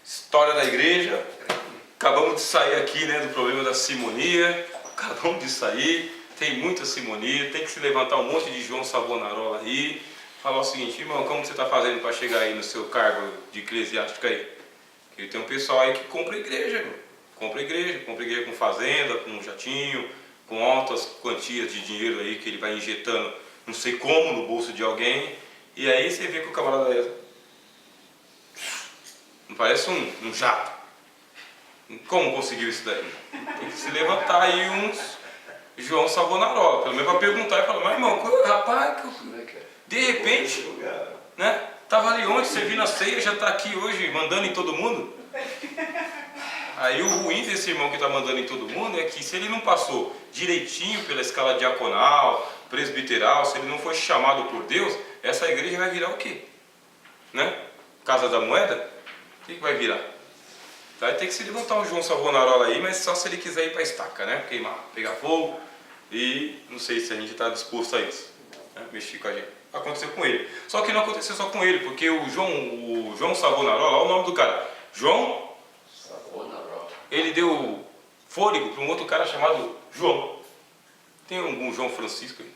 História da igreja. Acabamos de sair aqui, né, do problema da simonia. Acabamos de sair. Tem muita simonia. Tem que se levantar um monte de João Savonarola aí. Falar o seguinte: irmão, como você está fazendo para chegar aí no seu cargo de eclesiástico aí? Porque tem um pessoal aí que compra igreja, irmão. Compra igreja com fazenda, com jatinho, com altas quantias de dinheiro aí que ele vai injetando, não sei como, no bolso de alguém. E aí você vê que o camarada não parece um jato. Como conseguiu isso daí? Tem que se levantar aí uns João Savonarola, pelo menos para perguntar e falar: mas irmão, rapaz, de repente, né? Tava ali onde, você viu na ceia, já está aqui hoje mandando em todo mundo. Aí o ruim desse irmão que está mandando em todo mundo é que se ele não passou direitinho pela escala diaconal, presbiteral, se ele não foi chamado por Deus, essa igreja vai virar o quê? Né? Casa da Moeda? O que vai virar? Vai ter que se levantar um João Savonarola aí, mas só se ele quiser ir para a estaca, né? Queimar, pegar fogo, e não sei se a gente está disposto a isso, né? Mexer com a gente. Aconteceu com ele. Só que não aconteceu só com ele, porque o João Savonarola, olha o nome do cara, João Savonarola. Ele deu fôlego para um outro cara chamado João. Tem algum João Francisco aí?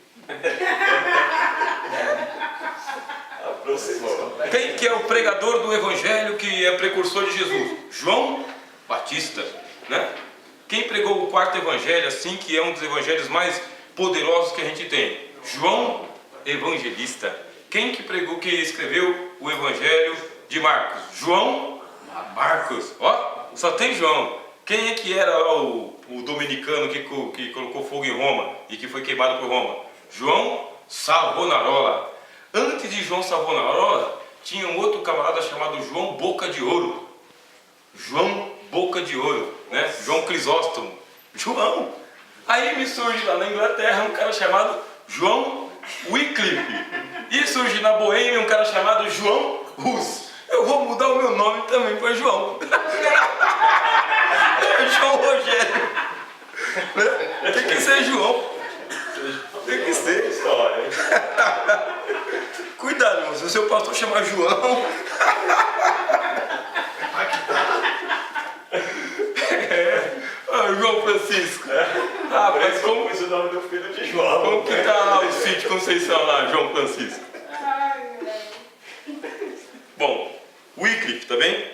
Quem que é o pregador do evangelho que é precursor de Jesus? João Batista, né? Quem pregou o quarto evangelho, assim, que é um dos evangelhos mais poderosos que a gente tem? João Evangelista. Quem que pregou, que escreveu o evangelho de Marcos? João Marcos. Ó, só tem João. Quem é que era lá o dominicano que colocou fogo em Roma e que foi queimado por Roma? João Savonarola. Antes de João Savonarola, tinha um outro camarada chamado João Boca de Ouro. João Boca de Ouro, né? João Crisóstomo. João. Aí me surge lá na Inglaterra um cara chamado João Wycliffe. E surge na Boêmia um cara chamado João Hus. Eu vou mudar o meu nome também para João. João Rogério. Tem que ser João. Tem que ser. História. Cuidado, irmão. Se o seu pastor chamar João. João Francisco. Mas como é o nome do filho de João? Como que tá lá o sítio Conceição lá, João Francisco? Bom, Wycliffe, tá bem?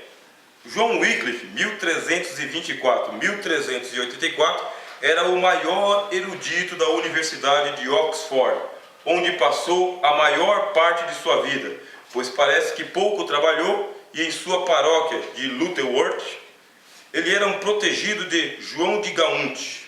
João Wycliffe, 1324-1384, era o maior erudito da Universidade de Oxford, onde passou a maior parte de sua vida, pois parece que pouco trabalhou, e em sua paróquia de Lutterworth, ele era um protegido de João de Gaunt,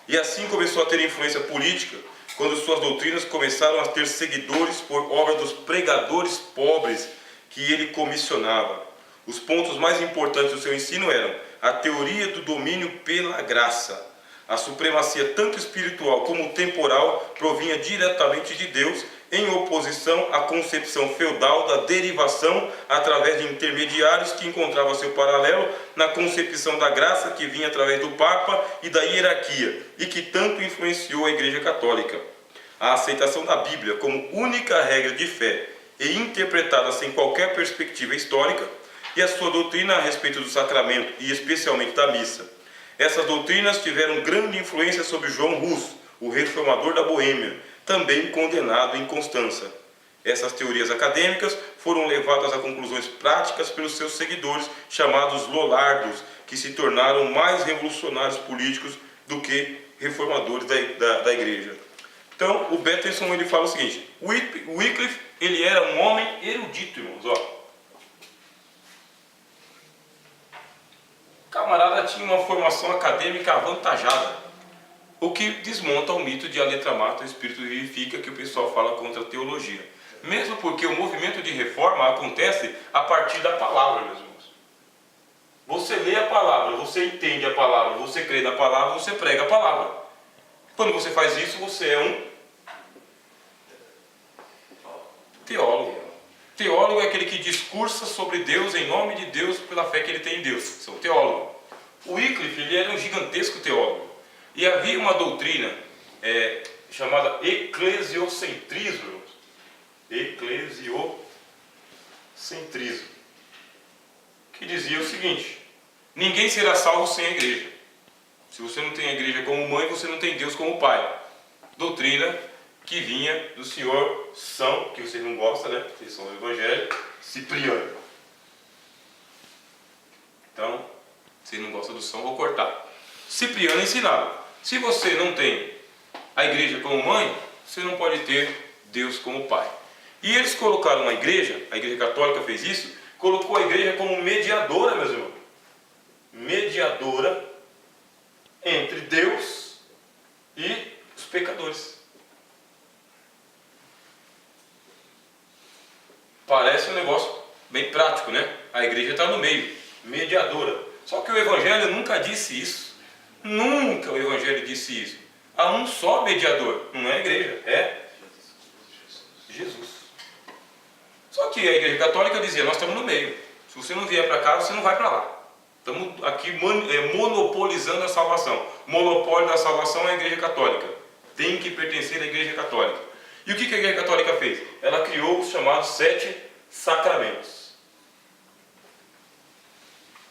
e assim começou a ter influência política, quando suas doutrinas começaram a ter seguidores por obra dos pregadores pobres que ele comissionava. Os pontos mais importantes do seu ensino eram a teoria do domínio pela graça. A supremacia tanto espiritual como temporal provinha diretamente de Deus, em oposição à concepção feudal da derivação através de intermediários que encontrava seu paralelo na concepção da graça que vinha através do Papa e da hierarquia, e que tanto influenciou a Igreja Católica. A aceitação da Bíblia como única regra de fé e interpretada sem qualquer perspectiva histórica, e a sua doutrina a respeito do sacramento e especialmente da missa. Essas doutrinas tiveram grande influência sobre João Hus, o reformador da Boêmia, também condenado em Constança. Essas teorias acadêmicas foram levadas a conclusões práticas pelos seus seguidores, chamados Lollardos, que se tornaram mais revolucionários políticos do que reformadores da igreja. Então, o Bateson, ele fala o seguinte: Wycliffe, ele era um homem erudito, irmãos, ó. O camarada tinha uma formação acadêmica avantajada, o que desmonta o mito de a letra mata, o espírito vivifica, que o pessoal fala contra a teologia. Mesmo porque o movimento de reforma acontece a partir da palavra, meus irmãos. Você lê a palavra, você entende a palavra, você crê na palavra, você prega a palavra. Quando você faz isso, você é um teólogo. Teólogo é aquele que discursa sobre Deus, em nome de Deus, pela fé que ele tem em Deus. Isso é um teólogo. O Wycliffe, ele era um gigantesco teólogo. E havia uma doutrina chamada eclesiocentrismo. Eclesiocentrismo. que dizia o seguinte: ninguém será salvo sem a igreja. Se você não tem a igreja como mãe, você não tem Deus como pai. Doutrina que vinha do senhor São, que vocês não gostam, né? Vocês são do Evangelho, Cipriano. Então, vocês não gostam do São, vou cortar. Cipriano ensinava: se você não tem a igreja como mãe, você não pode ter Deus como pai. E eles colocaram a igreja católica fez isso, colocou a igreja como mediadora, meus irmãos. Mediadora entre Deus e os pecadores. Parece um negócio bem prático, né? A igreja está no meio, mediadora. Só que o Evangelho nunca disse isso. Nunca o Evangelho disse isso. Há um só mediador, não é a igreja, é Jesus. Só que a igreja católica dizia: nós estamos no meio. Se você não vier para cá, você não vai para lá. Estamos aqui monopolizando a salvação. O monopólio da salvação é a igreja católica. Tem que pertencer à igreja católica. E o que a igreja católica fez? Ela criou os chamados 7 sacramentos,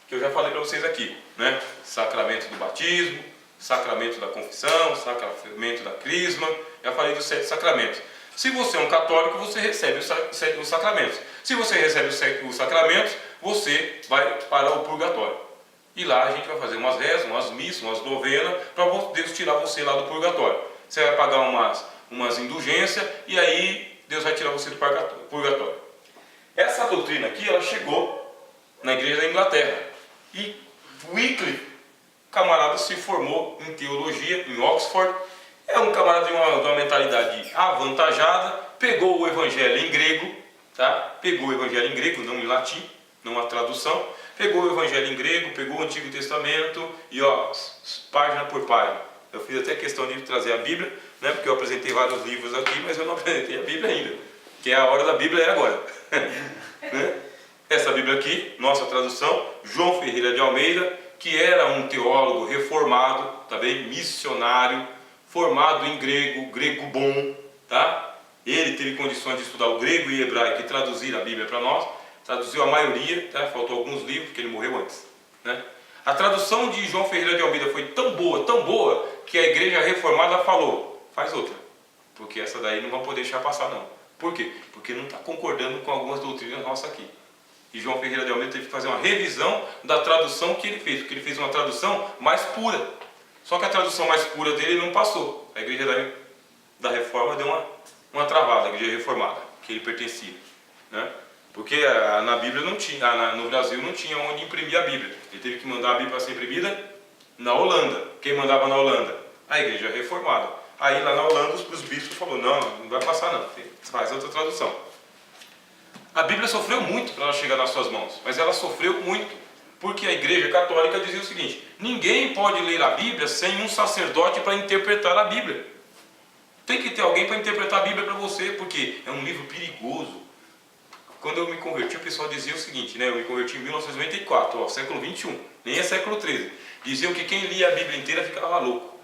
que eu já falei para vocês aqui, né? Sacramento do batismo, sacramento da confissão, sacramento da crisma. Já falei dos 7 sacramentos. Se você é um católico, você recebe os sacramentos. Se você recebe os sacramentos, você vai para o purgatório. E lá a gente vai fazer umas rezas, umas missas, umas novenas, para Deus tirar você lá do purgatório. Você vai pagar umas indulgências e aí Deus vai tirar você do purgatório. Essa doutrina aqui, ela chegou na igreja da Inglaterra. E Wycliffe, camarada, se formou em teologia em Oxford. É um camarada de uma mentalidade avantajada. Pegou o evangelho em grego, tá? Pegou o evangelho em grego, não em latim, não a tradução. Pegou o evangelho em grego, pegou o Antigo Testamento e página por página. Eu fiz até questão de trazer a Bíblia, né? Porque eu apresentei vários livros aqui, mas eu não apresentei a Bíblia ainda. Que a hora da Bíblia é agora. Né? Essa Bíblia aqui, nossa tradução, João Ferreira de Almeida, que era um teólogo reformado, tá bem? Missionário, formado em grego bom, tá? Ele teve condições de estudar o grego e hebraico e traduzir a Bíblia para nós. Traduziu a maioria, tá? Faltou alguns livros, porque ele morreu antes, né? A tradução de João Ferreira de Almeida foi tão boa, que a igreja reformada falou: faz outra, porque essa daí não vamos poder deixar passar não. Por quê? Porque não está concordando com algumas doutrinas nossas aqui. E João Ferreira de Almeida teve que fazer uma revisão da tradução que ele fez, porque ele fez uma tradução mais pura. Só que a tradução mais pura dele não passou. A igreja da reforma deu uma travada, a igreja reformada, que ele pertencia, né? Porque na Bíblia não tinha, no Brasil não tinha onde imprimir a Bíblia. Ele teve que mandar a Bíblia para ser imprimida na Holanda. Quem mandava na Holanda? A igreja reformada. Aí lá na Holanda os bispos falaram: não vai passar não, faz outra tradução. A Bíblia sofreu muito para ela chegar nas suas mãos, mas ela sofreu muito porque a igreja católica dizia o seguinte: ninguém pode ler a Bíblia sem um sacerdote para interpretar a Bíblia. Tem que ter alguém para interpretar a Bíblia para você, porque é um livro perigoso. Quando eu me converti, o pessoal dizia o seguinte, né? Eu me converti em 1994, século 21, nem é século 13. Diziam que quem lia a Bíblia inteira ficava louco.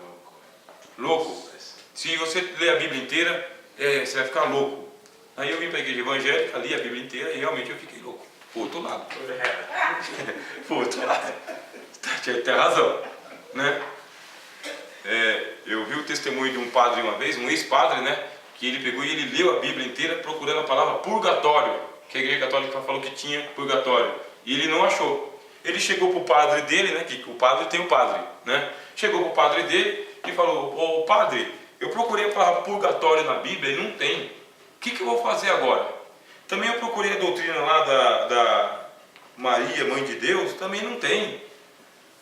Louco. Se você ler a Bíblia inteira, você vai ficar louco. Aí eu vim para a igreja evangélica, li a Bíblia inteira e realmente eu fiquei louco. Por outro lado. Por outro lado. Tem razão, né? Eu vi o testemunho de um padre uma vez, um ex-padre, né? Que ele pegou e ele leu a Bíblia inteira procurando a palavra purgatório, que a igreja católica falou que tinha purgatório, e ele não achou. Ele chegou para o padre dele, né? Que o padre tem o padre, né? Chegou para o padre dele e falou: ô padre, eu procurei a palavra purgatório na Bíblia e não tem. O que eu vou fazer agora? Também eu procurei a doutrina lá da Maria, Mãe de Deus, também não tem.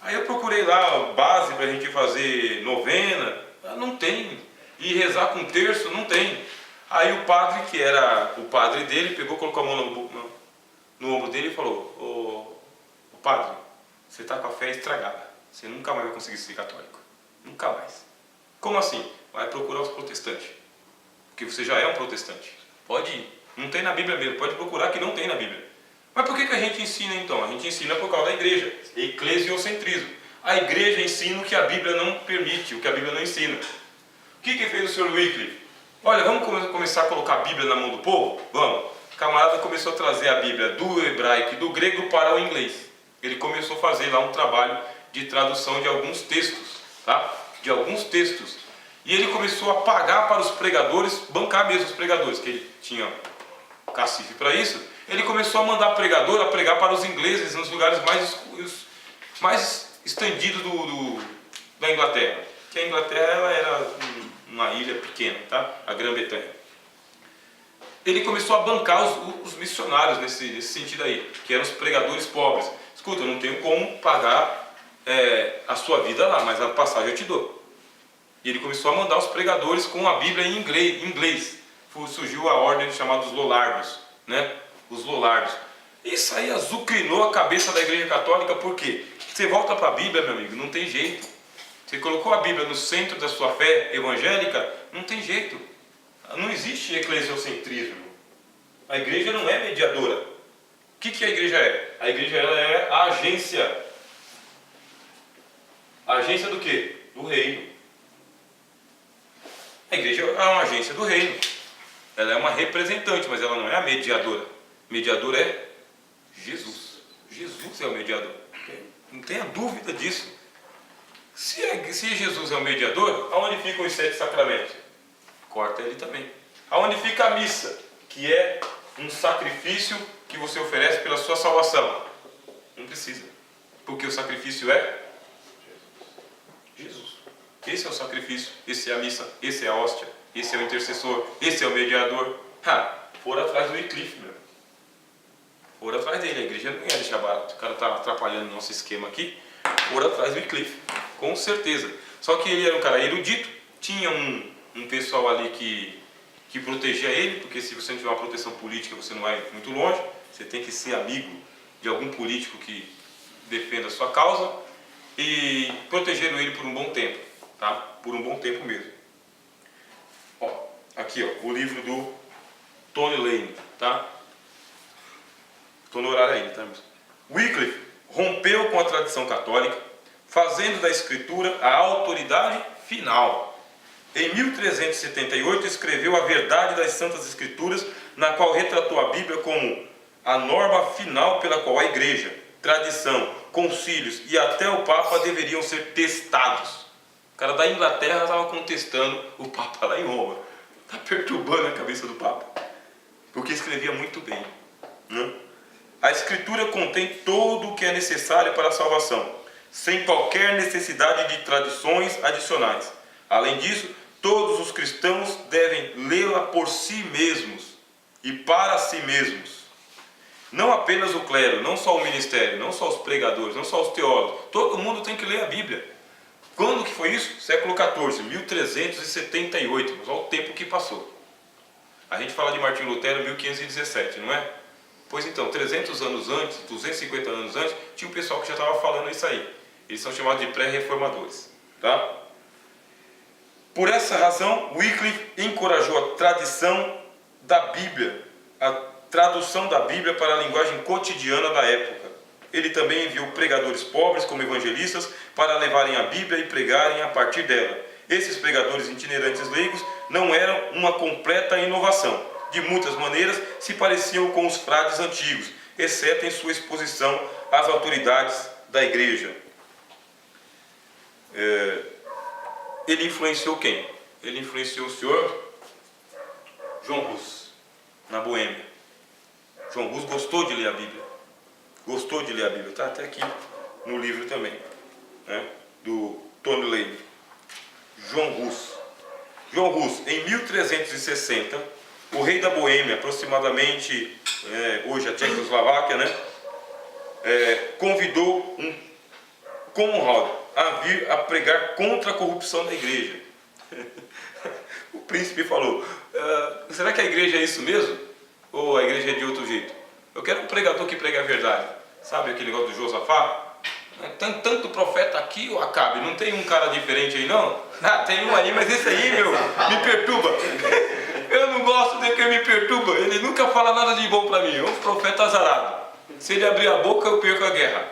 Aí eu procurei lá a base para a gente fazer novena, não tem. E rezar com terço, não tem. Aí o padre, que era o padre dele, pegou, colocou a mão no ombro dele e falou: ô padre, você está com a fé estragada. Você nunca mais vai conseguir ser católico. Nunca mais. Como assim? Vai procurar os protestantes. Porque você já é um protestante. Pode ir. Não tem na Bíblia mesmo. Pode procurar que não tem na Bíblia. Mas por que a gente ensina então? A gente ensina por causa da igreja. Eclesiocentrismo. A igreja ensina o que a Bíblia não permite, o que a Bíblia não ensina. O que fez o Sr. Wycliffe? Olha, vamos começar a colocar a Bíblia na mão do povo? Vamos. O camarada começou a trazer a Bíblia do hebraico e do grego para o inglês. ele começou a fazer lá um trabalho de tradução de alguns textos, tá? De alguns textos. E ele começou a pagar para os pregadores, bancar mesmo os pregadores, que ele tinha cacife para isso. Ele começou a mandar pregador a pregar para os ingleses nos lugares mais estendidos da Inglaterra. Que a Inglaterra ela era uma ilha pequena, tá? A Grã-Bretanha. Ele começou a bancar os missionários nesse sentido aí, que eram os pregadores pobres. Escuta, eu não tenho como pagar a sua vida lá, mas a passagem eu te dou. E ele começou a mandar os pregadores com a Bíblia em inglês. Surgiu a ordem chamada dos Lollardos, né? Os Lollardos. Isso aí azucrinou a cabeça da Igreja Católica, por quê? Você volta para a Bíblia, meu amigo, não tem jeito. Você colocou a Bíblia no centro da sua fé evangélica, não tem jeito. Não existe eclesiocentrismo. A igreja não é mediadora. O que a igreja é? A igreja ela é a agência. A agência do quê? Do reino. A igreja é uma agência do reino. Ela é uma representante, mas ela não é a mediadora. O mediador é Jesus. Jesus é o mediador. Não tenha dúvida disso. Se Jesus é o mediador, aonde ficam os 7 sacramentos? Corta ele também. Aonde fica a missa? Que é um sacrifício que você oferece pela sua salvação. Não precisa. Porque o sacrifício é Jesus. Esse é o sacrifício, esse é a missa, esse é a hóstia, esse é o intercessor, esse é o mediador. Foram atrás do Wycliffe, meu. Foram atrás dele, a igreja não ia deixar barato. O cara está atrapalhando o nosso esquema aqui. Foram atrás do Wycliffe, com certeza. Só que ele era um cara erudito, tinha um pessoal ali que protegia ele, porque se você não tiver uma proteção política, você não vai muito longe. Você tem que ser amigo de algum político que defenda a sua causa. E protegeram ele por um bom tempo, tá? Por um bom tempo mesmo. Aqui, o livro do Tony Lane, tá? Estou no horário aí, tá? Wycliffe rompeu com a tradição católica, fazendo da Escritura a autoridade final. Em 1378 escreveu a Verdade das Santas Escrituras, na qual retratou a Bíblia como a norma final pela qual a Igreja, tradição, concílios e até o Papa deveriam ser testados. O cara da Inglaterra estava contestando o Papa lá em Roma. Está perturbando a cabeça do Papa, porque escrevia muito bem, né? A Escritura contém todo o que é necessário para a salvação, sem qualquer necessidade de tradições adicionais. Além disso, todos os cristãos devem lê-la por si mesmos e para si mesmos. Não apenas o clero, não só o ministério, não só os pregadores, não só os teólogos. Todo mundo tem que ler a Bíblia. Quando que foi isso? Século XIV, 1378. Mas olha o tempo que passou. A gente fala de Martinho Lutero 1517, não é? Pois então, 300 anos antes, 250 anos antes, tinha um pessoal que já estava falando isso aí. Eles são chamados de pré-reformadores, tá? Por essa razão, Wycliffe encorajou a tradição da Bíblia, a tradução da Bíblia para a linguagem cotidiana da época. Ele também enviou pregadores pobres como evangelistas para levarem a Bíblia e pregarem a partir dela. Esses pregadores itinerantes leigos não eram uma completa inovação. De muitas maneiras se pareciam com os frades antigos, exceto em sua exposição às autoridades da igreja. Ele influenciou quem? Ele influenciou o senhor João Hus, na Boêmia. João Hus gostou de ler a Bíblia. Gostou de ler a Bíblia. Está até aqui no livro também, né? Do Tony Lane. João Hus. João Hus, em 1360, o rei da Boêmia, aproximadamente hoje a Tchecoslováquia, né? Convidou um Conrad a vir a pregar contra a corrupção da igreja. O príncipe falou: será que a igreja é isso mesmo? Ou a igreja é de outro jeito? Eu quero um pregador que pregue a verdade. Sabe aquele negócio do Josafá? Tem tanto profeta aqui, ou Acabe? Não tem um cara diferente aí não? Tem um aí, mas esse aí, meu, me perturba. Eu não gosto de quem me perturba. Ele nunca fala nada de bom para mim. É um profeta azarado. Se ele abrir a boca, eu perco a guerra.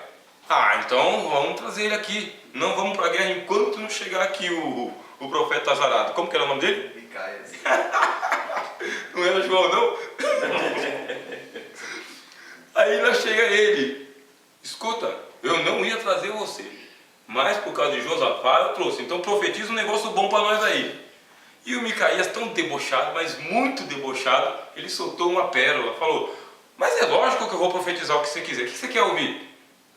Então vamos trazer ele aqui. Não vamos para a guerra enquanto não chegar aqui o profeta azarado. Como que era o nome dele? Micaias. Não era João, não? Aí lá chega ele. escuta, eu não ia trazer você, mas por causa de Josafá eu trouxe. Então profetiza um negócio bom para nós aí. E o Micaías, tão debochado, mas muito debochado, ele soltou uma pérola, falou: mas é lógico que eu vou profetizar o que você quiser. O que você quer ouvir?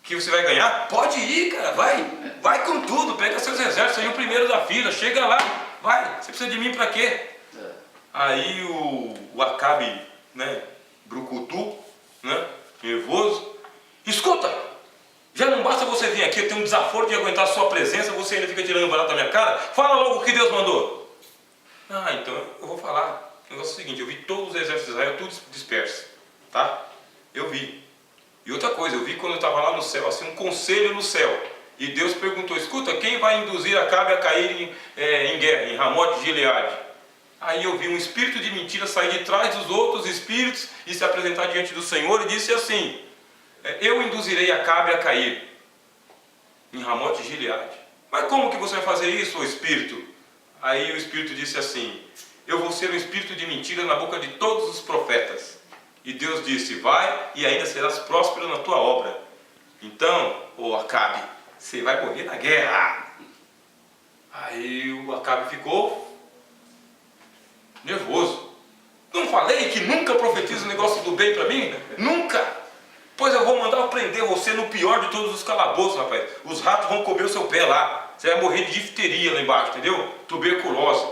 Que você vai ganhar? Pode ir, cara, vai com tudo, pega seus exércitos, seja o primeiro da fila, chega lá, vai, você precisa de mim para quê? Aí o Acabe, né, brucutu, né, nervoso, escuta, já não basta você vir aqui, eu tenho um desaforo de aguentar a sua presença, você ainda fica tirando barato da minha cara, fala logo o que Deus mandou. Ah, então eu vou falar. O negócio é o seguinte, eu vi todos os exércitos de Israel tudo disperso, tá? Eu vi. E outra coisa, eu vi quando eu estava lá no céu, assim, um conselho no céu. E Deus perguntou: escuta, quem vai induzir Acabe a cair em guerra, em Ramote de Gileade? Aí eu vi um espírito de mentira sair de trás dos outros espíritos e se apresentar diante do Senhor e disse assim: eu induzirei Acabe a cair em Ramote de Gileade. Mas como que você vai fazer isso, ô espírito? Aí o espírito disse assim: eu vou ser um espírito de mentira na boca de todos os profetas. E Deus disse: vai e ainda serás próspero na tua obra. Então, ô Acabe, você vai morrer na guerra. Aí o Acabe ficou nervoso. Não falei que nunca profetiza um negócio do bem para mim? Nunca! Pois eu vou mandar prender você no pior de todos os calabouços, rapaz. Os ratos vão comer o seu pé lá. Você vai morrer de difteria lá embaixo, entendeu? Tuberculose.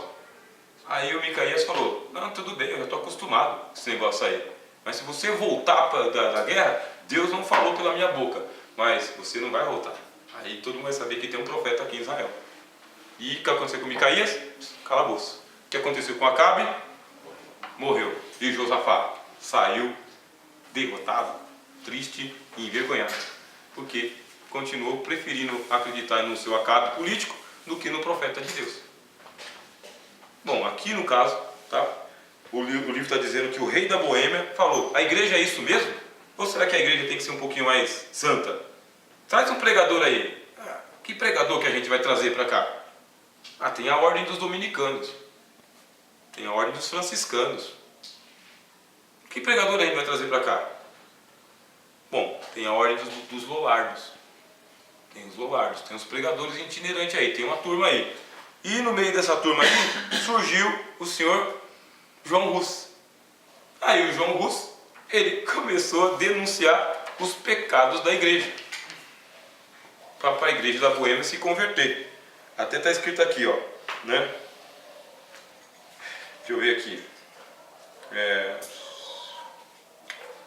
Aí o Micaías falou: não, tudo bem, eu já estou acostumado com esse negócio aí. Mas se você voltar da guerra, Deus não falou pela minha boca, mas você não vai voltar. Aí todo mundo vai saber que tem um profeta aqui em Israel. E o que aconteceu com Micaías? Calabouço. O que aconteceu com Acabe? Morreu. E Josafá saiu derrotado, triste e envergonhado, porque continuou preferindo acreditar no seu Acabe político do que no profeta de Deus. Bom, aqui no caso, tá? O livro está dizendo que o rei da Boêmia falou: a igreja é isso mesmo? Ou será que a igreja tem que ser um pouquinho mais santa? Traz um pregador aí. Que pregador que a gente vai trazer para cá? Tem a ordem dos dominicanos. Tem a ordem dos franciscanos. Que pregador a gente vai trazer para cá? Bom, tem a ordem dos Lollardos. Tem os Lollardos, tem os pregadores itinerantes aí, tem uma turma aí. E no meio dessa turma aí surgiu o senhor João Rus. Aí o João Rus, ele começou a denunciar os pecados da igreja, para a igreja da Boêmia se converter. Até está escrito aqui, ó, né? Deixa eu ver aqui.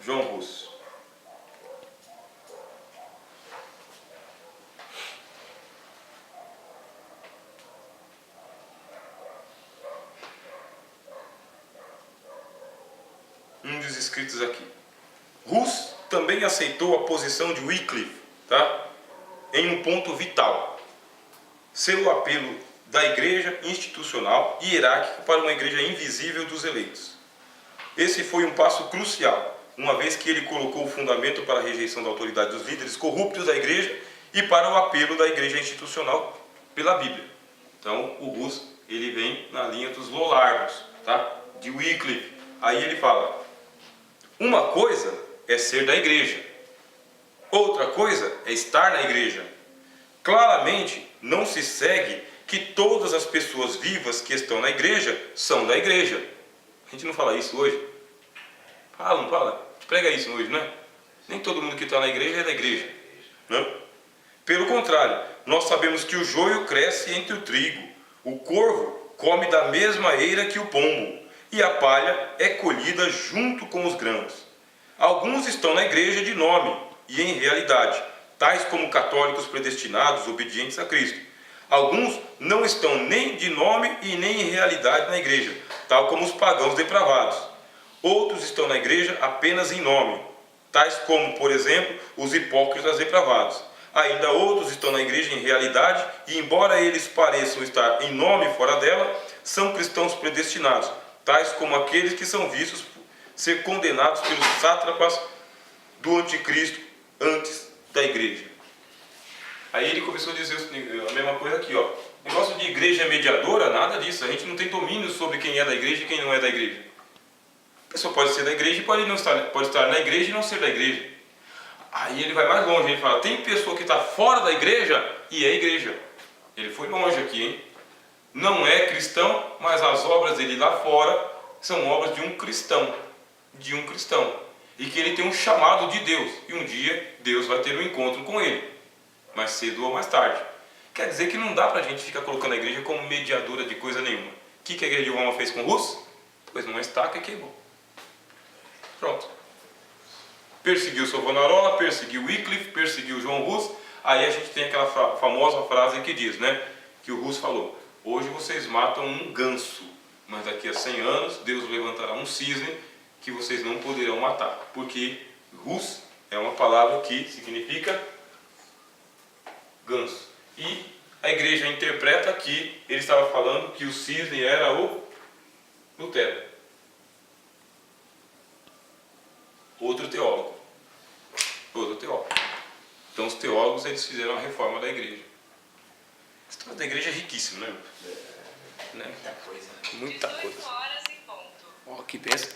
João Rus. Um dos escritos aqui. Rus também aceitou a posição de Wycliffe, tá? Em um ponto vital: ser o apelo da igreja institucional e hierárquica para uma igreja invisível dos eleitos. Esse foi um passo crucial, uma vez que ele colocou o fundamento para a rejeição da autoridade dos líderes corruptos da igreja e para o apelo da igreja institucional pela Bíblia. Então o Rus, ele vem na linha dos Lollardos, tá? De Wycliffe. Aí ele fala: uma coisa é ser da igreja, outra coisa é estar na igreja. Claramente não se segue que todas as pessoas vivas que estão na igreja são da igreja. A gente não fala isso hoje? Fala, não fala? Prega isso hoje, né? Nem todo mundo que está na igreja é da igreja, né? Pelo contrário, nós sabemos que o joio cresce entre o trigo, o corvo come da mesma eira que o pombo, e a palha é colhida junto com os grãos. Alguns estão na igreja de nome e em realidade, tais como católicos predestinados, obedientes a Cristo. Alguns não estão nem de nome e nem em realidade na igreja, tal como os pagãos depravados. Outros estão na igreja apenas em nome, tais como, por exemplo, os hipócritas depravados. Ainda outros estão na igreja em realidade e, embora eles pareçam estar em nome fora dela, são cristãos predestinados, tais como aqueles que são vistos ser condenados pelos sátrapas do anticristo antes da igreja. Aí ele começou a dizer a mesma coisa aqui, ó. Negócio de igreja mediadora, nada disso. A gente não tem domínio sobre quem é da igreja e quem não é da igreja. A pessoa pode ser da igreja e pode estar na igreja e não ser da igreja. Aí ele vai mais longe, ele fala, tem pessoa que está fora da igreja e é igreja. Ele foi longe aqui, hein? Não é cristão, mas as obras dele lá fora são obras de um cristão. De um cristão. E que ele tem um chamado de Deus. E um dia Deus vai ter um encontro com ele. Mais cedo ou mais tarde. Quer dizer que não dá para a gente ficar colocando a igreja como mediadora de coisa nenhuma. O que a igreja de Roma fez com Rus? Pois uma estaca e queimou. Pronto. Perseguiu Savonarola, perseguiu Wycliffe, perseguiu João Hus. Aí a gente tem aquela famosa frase que diz, né? Que o Hus falou: hoje vocês matam um ganso, mas daqui a 100 anos Deus levantará um cisne que vocês não poderão matar. Porque Hus é uma palavra que significa ganso. E a igreja interpreta que ele estava falando que o cisne era o Lutero. Outro teólogo. Então os teólogos eles fizeram a reforma da igreja. A história da igreja é riquíssima, né? Muita coisa. Muita coisa. horas em ponto. Ó, que pensa.